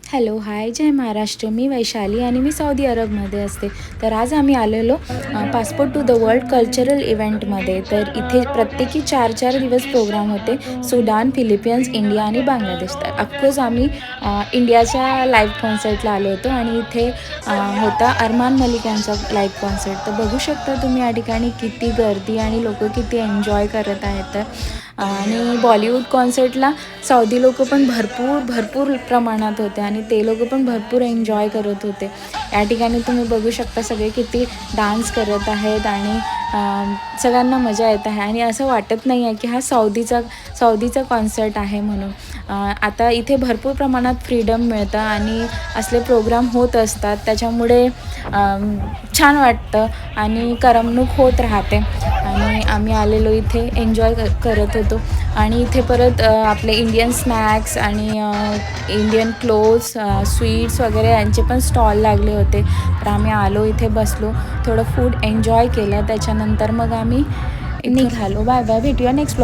Hello, hi, जय महाराष्ट्र. मी वैशाली आणि मी सौदी अरबमध्ये असते. तर आज आम्ही आलेलो passport to the world cultural इव्हेंटमध्ये. तर इथे प्रत्येकी 4-4 दिवस प्रोग्राम होते. सुदान, फिलिपिन्स, इंडिया आणि बांगलादेश. तर ऑफकोर्स आम्ही इंडियाच्या लाईव्ह कॉन्सर्टला आलो होतो आणि इथे होता अरमान मलिक यांचा लाईव्ह कॉन्सर्ट. तर बघू शकता तुम्ही या ठिकाणी किती गर्दी आणि लोकं किती एन्जॉय करत आहेत. तर आणि बॉलिवूड कॉन्सर्टला सौदी लोकं पण भरपूर प्रमाणात होते आणि ते लोकं पण भरपूर एन्जॉय करत होते. या ठिकाणी तुम्ही बघू शकता सगळे किती डान्स करत आहेत आणि सगळ्यांना मजा येत आहे आणि असं वाटत नाही आहे की हा सौदीचा कॉन्सर्ट आहे म्हणून. आता इथे भरपूर प्रमाणात फ्रीडम मिळतं आणि असले प्रोग्राम होत असतात. त्याच्यामुळे छान वाटतं आणि करमणूक होत राहते आणि आम्ही आलेलो इथे एन्जॉय करत होतो. आणि इथे परत आपले इंडियन स्नॅक्स आणि इंडियन क्लोथ्स, स्वीट्स वगैरे यांचे पण स्टॉल लागले होते. तर आम्ही आलो, इथे बसलो, थोडं फूड एन्जॉय केलं. त्याच्यानंतर मग आम्ही निघालो. बाय बाय, भेटूया नेक्स्ट ब्लॉग.